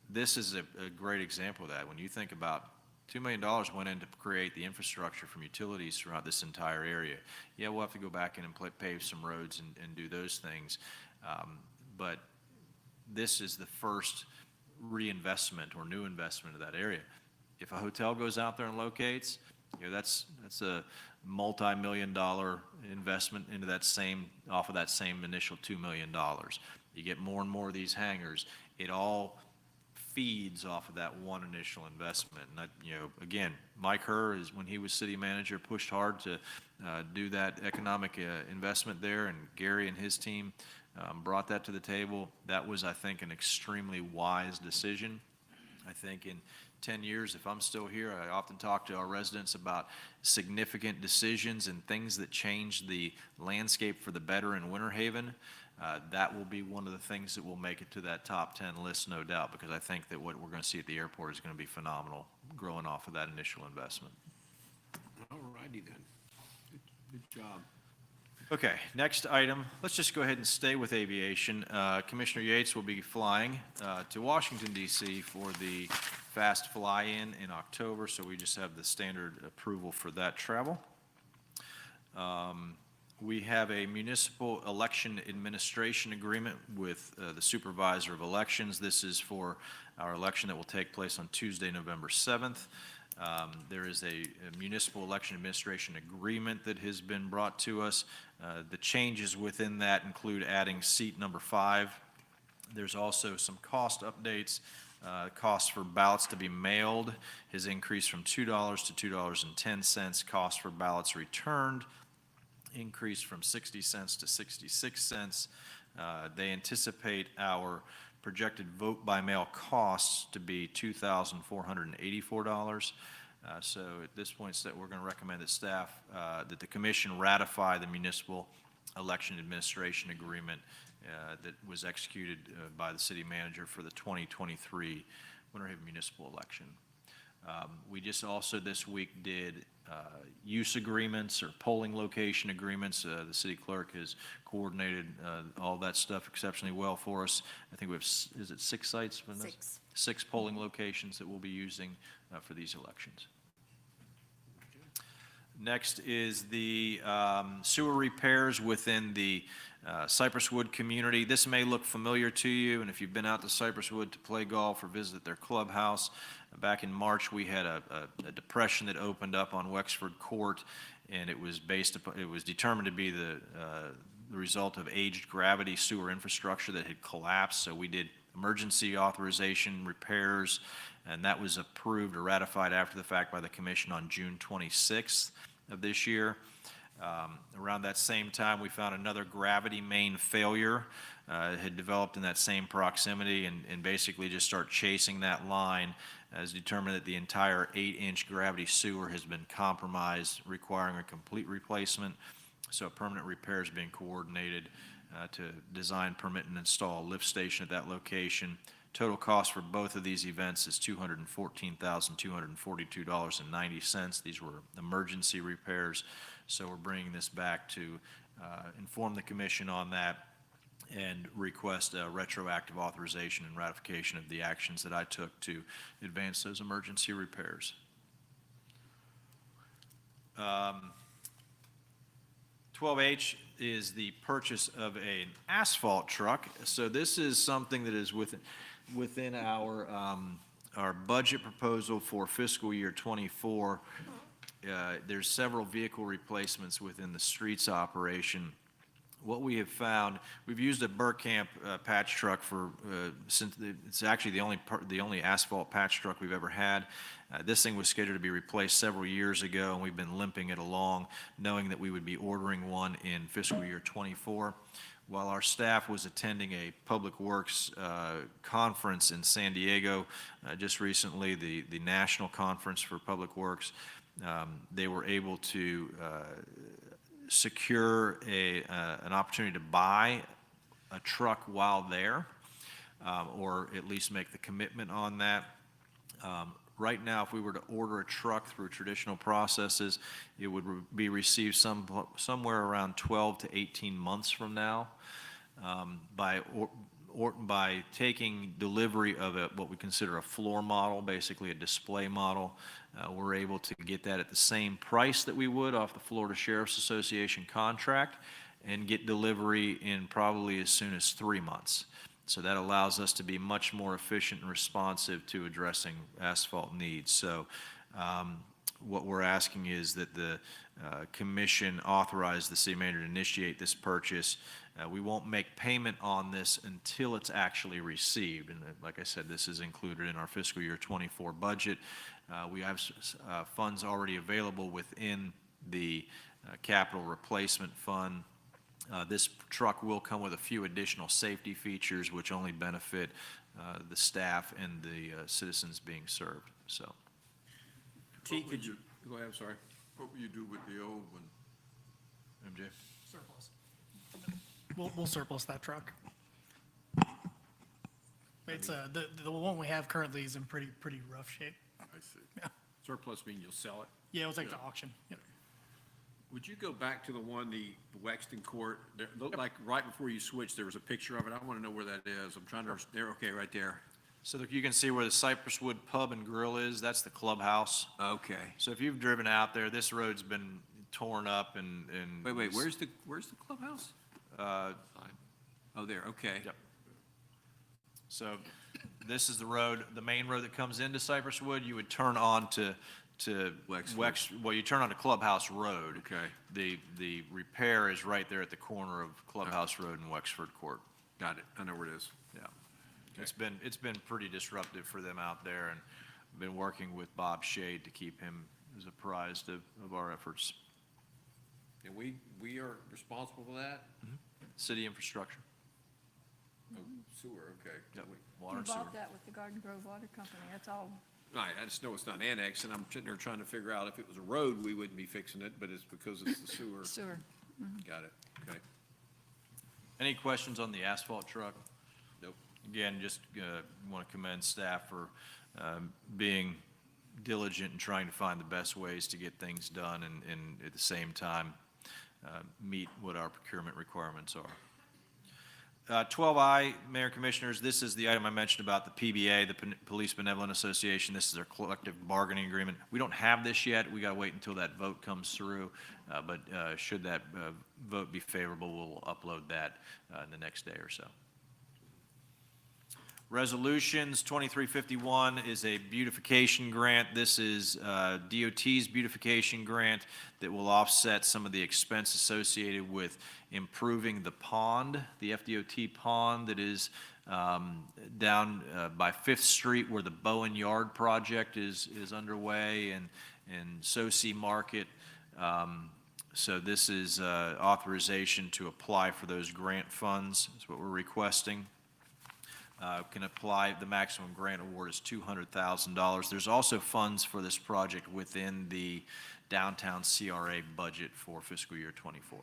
This is a great example of that. When you think about $2 million went in to create the infrastructure from utilities throughout this entire area. Yeah, we'll have to go back in and pave some roads and do those things. But this is the first reinvestment or new investment of that area. If a hotel goes out there and locates, that's a multi-million-dollar investment into off of that same initial $2 million. you get more and more of these hangars. It all feeds off of that one initial investment. And again, Mike Herr is, when he was city manager, pushed hard to do that economic investment there, and Gary and his team brought that to the table. That was, I think, an extremely wise decision. I think in 10 years, if I'm still here, I often talk to our residents about significant decisions and things that change the landscape for the better in Winter Haven. That will be one of the things that will make it to that top 10 list, no doubt, because I think that what we're going to see at the airport is going to be phenomenal, growing off of that initial investment. All righty then. Good job. Okay, next item, let's just go ahead and stay with aviation. Commissioner Yates will be flying to Washington DC for the Fast Fly-In in October, so we just have the standard approval for that travel. We have a municipal election administration agreement with the supervisor of elections. This is for our election that will take place on Tuesday, November 7th. There is a municipal election administration agreement that has been brought to us. The changes within that include adding seat number 5. There's also some cost updates. Cost for ballots to be mailed has increased from $2 to $2.10. Cost for ballots returned increased from 60 cents to 66 cents. They anticipate our projected vote by mail costs to be $2,484. So at this point, we're going to recommend that staff, that the commission ratify the municipal election administration agreement that was executed by the city manager for the 2023 Winter Haven municipal election. We just also this week did use agreements or polling location agreements. The city clerk has coordinated all that stuff exceptionally well for us. I think we have, is it 6 sites? Vanessa? 6. 6 polling locations that we'll be using for these elections. Next is the sewer repairs within the Cypress Wood community. This may look familiar to you, and if you've been out to Cypress Wood to play golf or visit their clubhouse, back in March we had a depression that opened up on Wexford Court, and it was determined to be the result of aged gravity sewer infrastructure that had collapsed. So we did emergency authorization repairs, and that was approved or ratified after the fact by the commission on June 26th of this year. Around that same time, we found another gravity main failure. It had developed in that same proximity, and basically just start chasing that line as determined that the entire 8-inch gravity sewer has been compromised, requiring a complete replacement. So a permanent repair is being coordinated to design, permit, and install a lift station at that location. Total cost for both of these events is $214,242.90. These were emergency repairs, so we're bringing this back to inform the commission on that and request a retroactive authorization and ratification of the actions that I took to advance those emergency repairs. 12H is the purchase of an asphalt truck. So this is something that is within our budget proposal for fiscal year '24. There's several vehicle replacements within the streets operation. What we have found, we've used a Burkamp patch truck since it's actually the only asphalt patch truck we've ever had. This thing was scheduled to be replaced several years ago, and we've been limping it along, knowing that we would be ordering one in fiscal year '24. While our staff was attending a Public Works conference in San Diego just recently, the National Conference for Public Works, they were able to secure an opportunity to buy a truck while there, or at least make the commitment on that. Right now, if we were to order a truck through traditional processes, it would be received somewhere around 12 to 18 months from now. By taking delivery of what we consider a floor model, basically a display model, we're able to get that at the same price that we would off the Florida Sheriff's Association contract and get delivery in probably as soon as 3 months. So that allows us to be much more efficient and responsive to addressing asphalt needs. So what we're asking is that the commission authorize the city manager to initiate this purchase We won't make payment on this until it's actually received. And like I said, this is included in our fiscal year '24 budget. We have funds already available within the capital replacement fund. This truck will come with a few additional safety features which only benefit the staff and the citizens being served, so. T, could you, go ahead, I'm sorry. What will you do with the old one? MJ? Surplus. We'll surplus that truck. It's, the one we have currently is in pretty rough shape. I see. Surplus mean you'll sell it? Yeah, we'll take it to auction. Yep. Would you go back to the one, the Wexton Court? There, looked like right before you switched, there was a picture of it. I want to know where that is. I'm trying to, there, okay, right there. So that you can see where the Cypress Wood Pub and Grill is, that's the clubhouse. Okay. So if you've driven out there, this road's been torn up and. Wait, where's the clubhouse? Uh, Oh, there, okay. Yep. So this is the road, the main road that comes into Cypress Wood. You would turn on to Wexford. you turn onto Clubhouse Road. Okay. The repair is right there at the corner of Clubhouse Road and Wexford Court. Got it. I know where it is. Yeah. It's been pretty disruptive for them out there, and been working with Bob Shade to keep him as apprised of our efforts. And we are responsible for that? City infrastructure. Oh, sewer, okay. Yep. We Water and sewer. bought that with the Garden Grove Water Company, that's all. Right, I just know it's not annexed, and I'm sitting there trying to figure out if it was a road, we wouldn't be fixing it, but it's because it's the sewer. Sewer. Got it, okay. Any questions on the asphalt truck? Nope. Again, just want to commend staff for being diligent and trying to find the best ways to get things done and at the same time meet what our procurement requirements are. 12I, Mayor and Commissioners, this is the item I mentioned about the PBA, the Police Benevolent Association. This is their collective bargaining agreement. We don't have this yet. We got to wait until that vote comes through. But should that vote be favorable, we'll upload that in the next day or so. Resolutions, 2351 is a beautification grant. This is DOT's beautification grant that will offset some of the expense associated with improving the pond, the FDOT pond that is down by 5th Street where the Bowen Yard project is underway and Soci Market. So this is authorization to apply for those grant funds, is what we're requesting. Can apply, the maximum grant award is $200,000. There's also funds for this project within the downtown CRA budget for fiscal year '24.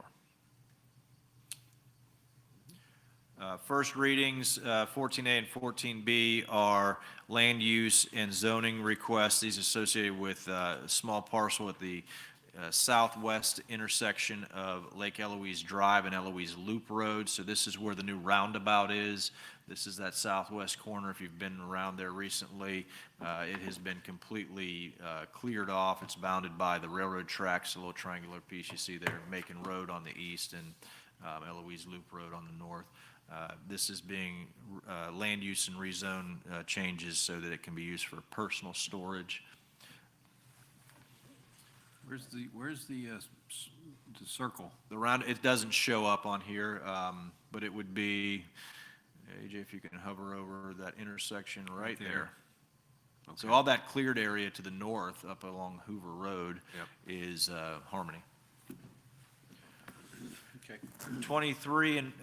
First readings, 14A and 14B are land use and zoning requests. These associated with a small parcel at the southwest intersection of Lake Eloise Drive and Eloise Loop Road. So this is where the new roundabout is. This is that southwest corner. If you've been around there recently, it has been completely cleared off. It's bounded by the railroad tracks, a little triangular piece you see there, Macon Road on the east and Eloise Loop Road on the north. This is being land use and rezone changes so that it can be used for personal storage. Where's the circle? The round, it doesn't show up on here, but it would be, AJ, if you can hover over that intersection right there. So all that cleared area to the north up along Hoover Road is Harmony. Okay. 23 and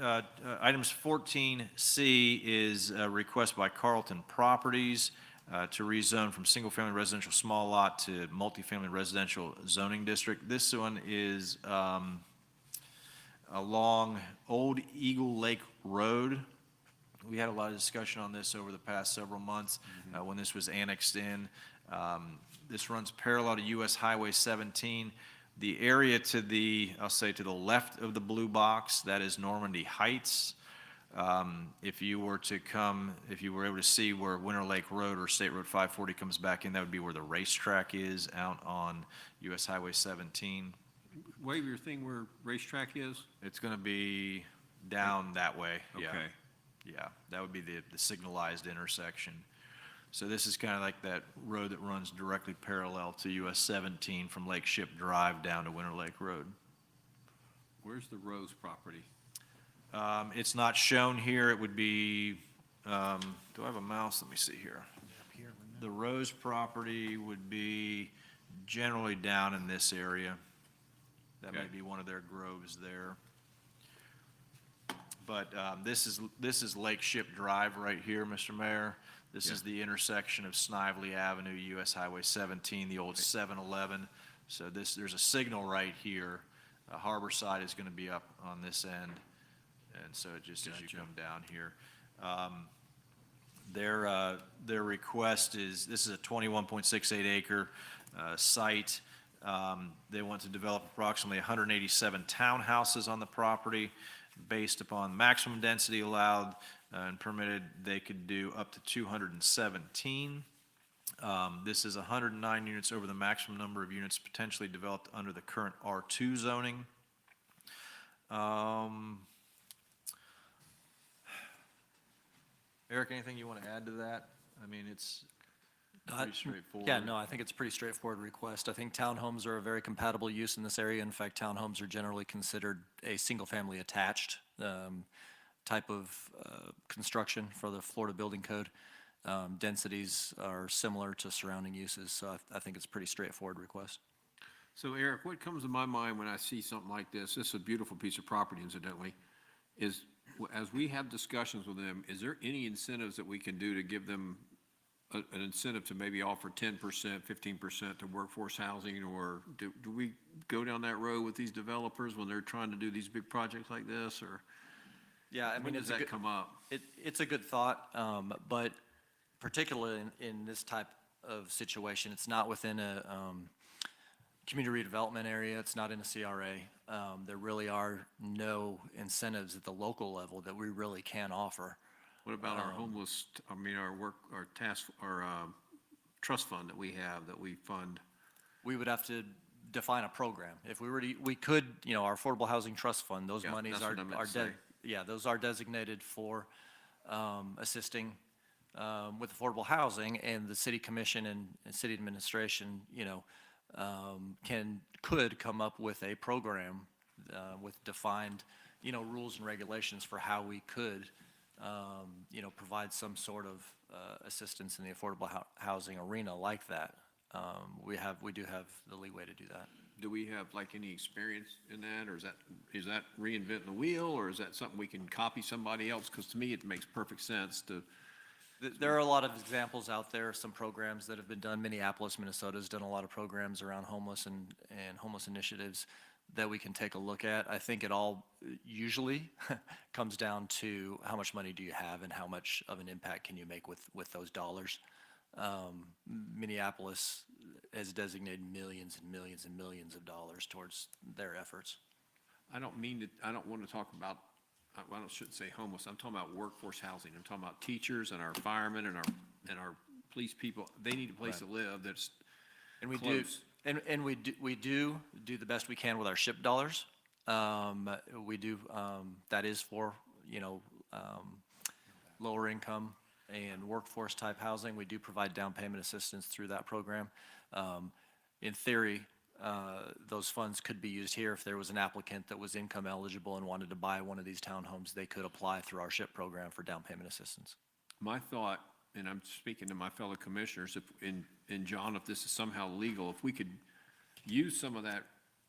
items 14C is a request by Carlton Properties to rezone from single-family residential small lot to multifamily residential zoning district. This one is along Old Eagle Lake Road. We had a lot of discussion on this over the past several months when this was annexed in. This runs parallel to US Highway 17. The area to the, I'll say to the left of the blue box, that is Normandy Heights. If you were able to see where Winter Lake Road or State Road 540 comes back in, that would be where the racetrack is out on US Highway 17. Wave your thing where racetrack is? It's going to be down that way. Yeah. Okay. Yeah, that would be the signalized intersection. So this is kind of like that road that runs directly parallel to US 17 from Lake Ship Drive down to Winter Lake Road. Where's the Rose property? It's not shown here. It would be, do I have a mouse? Let me see here. The Rose property would be generally down in this area. That may Okay. be one of their groves there. But this is Lake Ship Drive right here, Mr. Mayor. This is the intersection of Snively Avenue, US Highway 17, the old 7-Eleven. So there's a signal right here. Harborside is going to be up on this end. And so just as you come down here. Their request is, this is a 21.68 acre site. They want to develop approximately 187 townhouses on the property. Based upon maximum density allowed and permitted, they could do up to 217. This is 109 units over the maximum number of units potentially developed under the current R2 zoning. Eric, anything you want to add to that? I mean, it's pretty straightforward. Yeah, no, I think it's a pretty straightforward request. I think townhomes are a very compatible use in this area. In fact, townhomes are generally considered a single-family attached type of construction for the Florida Building Code. Densities are similar to surrounding uses, so I think it's a pretty straightforward request. So Eric, what comes to my mind when I see something like this is a beautiful piece of property incidentally, is as we have discussions with them, is there any incentives that we can do to give them an incentive to maybe offer 10%, 15% to workforce housing? Or do we go down that road with these developers when they're trying to do these big projects like this? Or Yeah, I when mean, does it's a that good, come up? it's a good thought, but particularly in this type of situation, it's not within a community redevelopment area, it's not in a CRA. There really are no incentives at the local level that we really can offer. What about our homeless, our trust fund that we have, that we fund? We would have to define a program. If we were to, we could, our Affordable Housing Trust Fund, those Yeah, monies that's are, what I meant to say. yeah, those are designated for assisting with affordable housing, and the city commission and city administration, could come up with a program with defined, rules and regulations for how we could, provide some sort of assistance in the affordable housing arena like that. We do have the leeway to do that. Do we have like any experience in that, or is that reinventing the wheel, or is that something we can copy somebody else? Because to me, it makes perfect sense to. There are a lot of examples out there, some programs that have been done. Minneapolis, Minnesota has done a lot of programs around homeless and homeless initiatives that we can take a look at. I think it all usually comes down to how much money do you have and how much of an impact can you make with those dollars. Minneapolis has designated millions and millions and millions of dollars towards their efforts. I don't want to talk about, I shouldn't say homeless, I'm talking about workforce housing. I'm talking about teachers and our firemen and our police people. They need a place to live that's And we close. do, and we do the best we can with our SHIP dollars. We do, that is for, lower income and workforce type housing. We do provide down payment assistance through that program. In theory, those funds could be used here if there was an applicant that was income eligible and wanted to buy one of these townhomes. They could apply through our SHIP program for down payment assistance. My thought, and I'm speaking to my fellow commissioners, and John, if this is somehow legal, if we could use some of that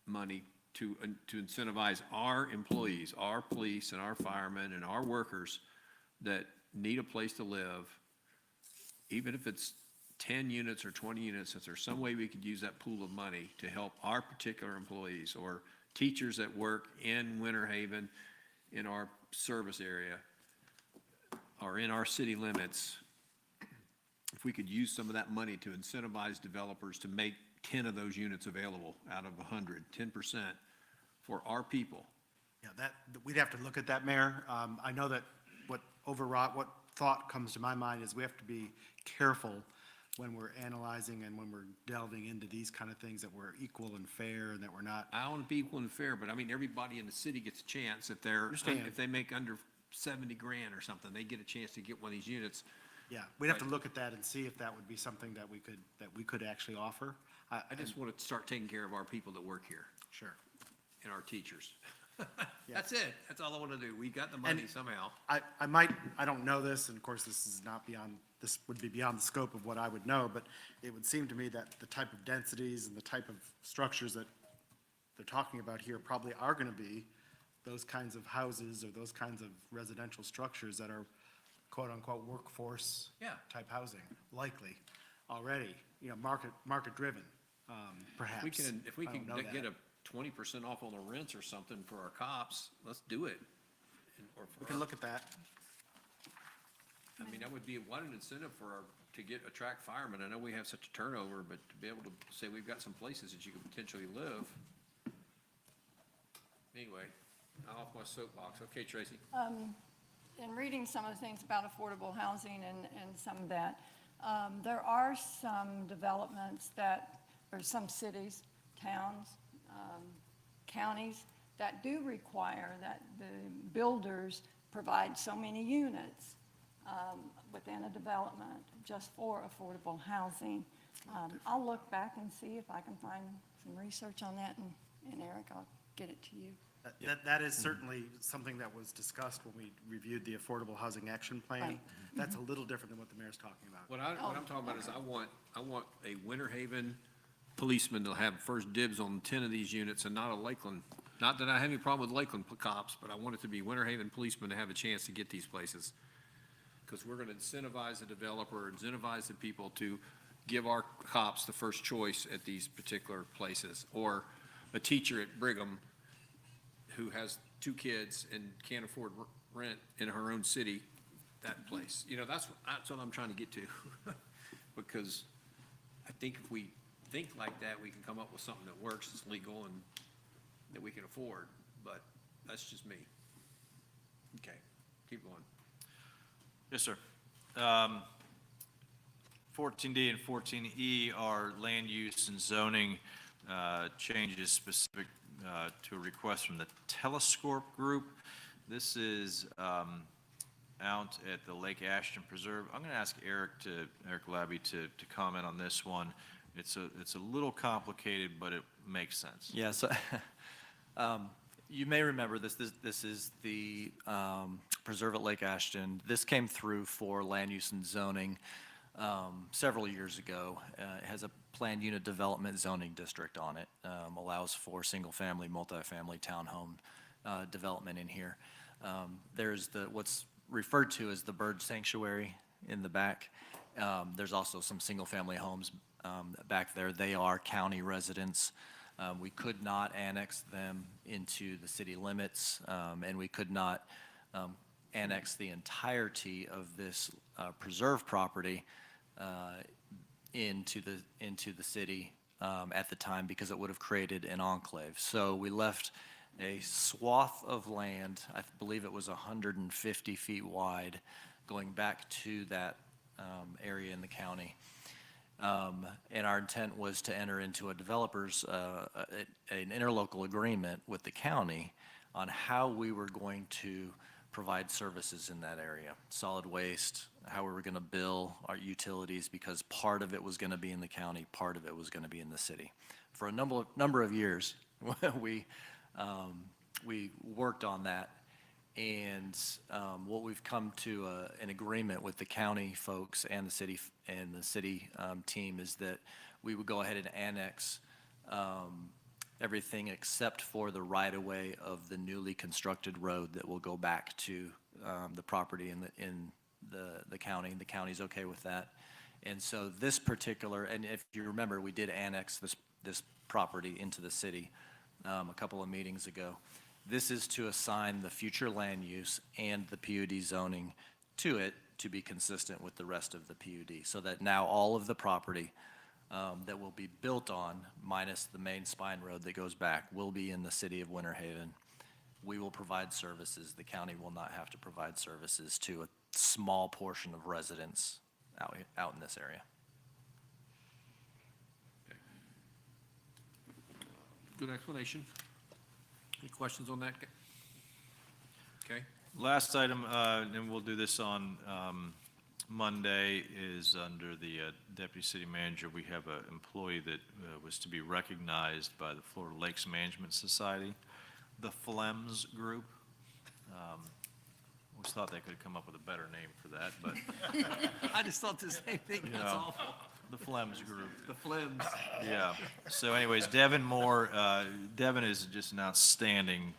money to incentivize our employees, our police and our firemen and our workers that need a place to live, even if it's 10 units or 20 units, if there's some way we could use that pool of money to help our particular employees or teachers that work in Winter Haven, in our service area, or in our city limits, if we could use some of that money to incentivize developers to make 10 of those units available out of 100, 10% for our people. Yeah, we'd have to look at that, Mayor. I know that what thought comes to my mind is we have to be careful when we're analyzing and when we're delving into these kind of things, that we're equal and fair and that we're not. I want to be equal and fair, but I mean, everybody in the city gets a chance if they make under 70 grand or something, they get a chance to get one of these units. Yeah, we'd have to look at that and see if that would be something that we could actually offer. I just want to start taking care of our people that work here Sure. and our teachers. That's it. That's all I want to do. We got the money somehow. I don't know this, and of course, this is not beyond, this would be beyond the scope of what I would know, but it would seem to me that the type of densities and the type of structures that they're talking about here probably are going to be those kinds of houses or those kinds of residential structures that are quote-unquote workforce Yeah. type housing, likely, already, market-driven, perhaps. If we I can don't know get that. a 20% off on the rents or something for our cops, let's do it. Or for We can look at that. I mean, that would be what an incentive to attract firemen. I know we have such a turnover, but to be able to say we've got some places that you could potentially live. Anyway, I'm off my soapbox. Okay, Tracy. In reading some of the things about affordable housing and some of that, there are some developments or some cities, towns, counties that do require that the builders provide so many units within a development just for affordable housing. I'll look back and see if I can find some research on that, and Eric, I'll get it to you. That is certainly something that was discussed when we reviewed the Affordable Housing Action Plan. Right. That's a little different than what the mayor's talking about. What I'm talking about is I want a Winter Haven policeman to have first dibs on 10 of these units and not a Lakeland. Not that I have any problem with Lakeland cops, but I want it to be Winter Haven policemen to have a chance to get these places. Because we're going to incentivize the developer, incentivize the people to give our cops the first choice at these particular places. Or a teacher at Brigham who has 2 kids and can't afford rent in her own city, that place. That's what I'm trying to get to. Because I think if we think like that, we can come up with something that works, that's legal, and that we can afford. But that's just me. Okay, keep going. Yes, sir. 14D and 14E are land use and zoning changes specific to a request from the Telescorp Group. This is out at the Lake Ashton Preserve. I'm going to ask Eric Labby to comment on this one. It's a little complicated, but it makes sense. Yeah, so you may remember this. This is the preserve at Lake Ashton. This came through for land use and zoning several years ago. It has a planned unit development zoning district on it. Allows for single-family, multifamily townhome development in here. There's what's referred to as the bird sanctuary in the back. There's also some single-family homes back there. They are county residents. We could not annex them into the city limits, and we could not annex the entirety of this preserve property into the city at the time, because it would have created an enclave. So we left a swath of land, I believe it was 150 feet wide, going back to that area in the county. And our intent was to enter into a developer's, an interlocal agreement with the county on how we were going to provide services in that area. Solid waste, how we were going to bill our utilities, because part of it was going to be in the county, part of it was going to be in the city. For a number of years, we worked on that. And what we've come to an agreement with the county folks and the city team is that we would go ahead and annex everything except for the right-of-way of the newly constructed road that will go back to the property in the county. The county's okay with that. And so this particular, and if you remember, we did annex this property into the city a couple of meetings ago. This is to assign the future land use and the PUD zoning to it to be consistent with the rest of the PUD, so that now all of the property that will be built on, minus the main spine road that goes back, will be in the city of Winter Haven. We will provide services. The county will not have to provide services to a small portion of residents out in this area. Good explanation. Any questions on that? Okay. Last item, and we'll do this on Monday, is under the Deputy City Manager. We have an employee that was to be recognized by the Florida Lakes Management Society. the Flems Group. Always thought they could have come up with a better name for that, but, I just thought the same thing, you that's know, awful. the Flems Group. The Flims. Yeah. So anyways, Devin Moore, Devin is just an outstanding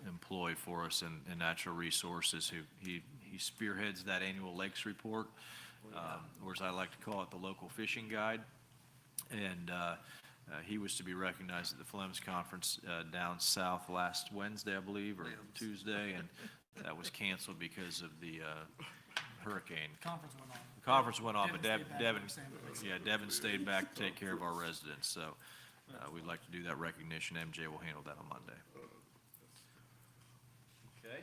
employee for us in natural resources. He spearheads that annual lakes report, or as I like to call it, the local fishing guide. And he was to be recognized at the Flems Conference down south last Wednesday, I believe, or Tuesday, and that was canceled because of the hurricane. Conference went on. Conference went on, but Devin stayed back Devin, for San Francisco. yeah, Devin stayed back to take care of our residents, so we'd like to do that recognition. MJ will handle that on Monday. Okay.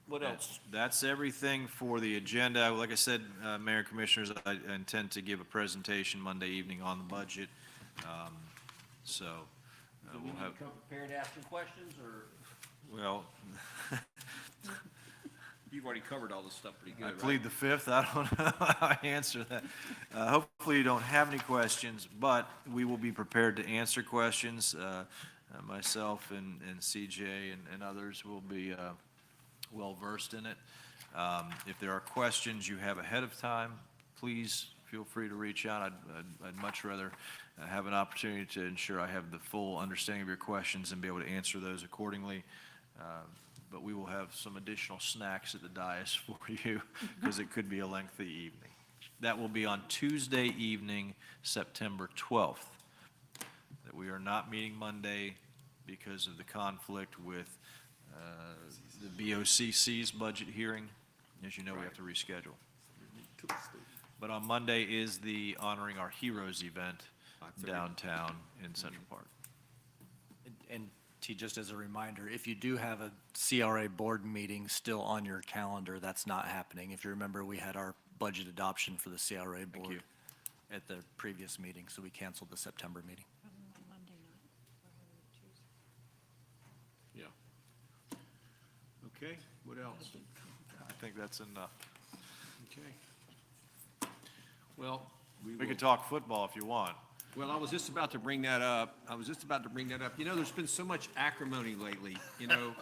What else? That's everything for the agenda. Like I said, Mayor and Commissioners, I intend to give a presentation Monday evening on the budget. So we'll have, Come prepared to ask some questions, or well, you've already covered all this stuff pretty good, I right? plead the fifth. I don't know how I answer that. Hopefully you don't have any questions, but we will be prepared to answer questions. Myself and CJ and others will be well-versed in it. If there are questions you have ahead of time, please feel free to reach out. I'd much rather have an opportunity to ensure I have the full understanding of your questions and be able to answer those accordingly. But we will have some additional snacks at the dais for you because it could be a lengthy evening. That will be on Tuesday evening, September 12th. That we are not meeting Monday because of the conflict with the BOCC's budget hearing. As you know, we have to reschedule. But on Monday is the Honoring Our Heroes event downtown in Central Park. And T, just as a reminder, if you do have a CRA board meeting still on your calendar, that's not happening. If you remember, we had our budget adoption for the CRA board at the previous meeting, so we canceled the September meeting. Yeah. Okay, what else? I think that's enough. Okay. Well, We will- could talk football if you want. Well, I was just about to bring that up. You know, there's been so much acrimony lately, you know,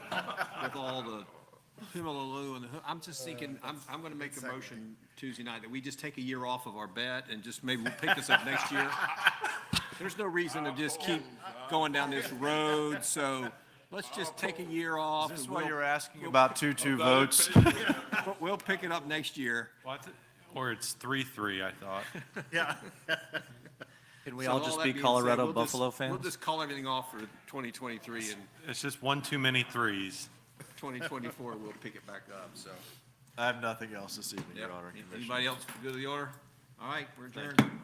with all the Himalaya and I'm just thinking, I'm gonna make a motion Tuesday night that we just take a year off of our bet and just maybe we'll pick this up next year. There's no reason to just keep going down this road, so let's just take a year off. Is this and why we'll- you're asking about 2-2 votes? We'll pick it up next year. Or it's 3-3, I thought. Can we So all just that be being said, Colorado we'll just- Buffalo We'll fans? just call everything off for 2023 and It's just one too many threes. 2024, we'll pick it back up, so. I have nothing else this evening, Your Yep. Honor. and Commissioners. Anybody else go to the order? All right, we're adjourned.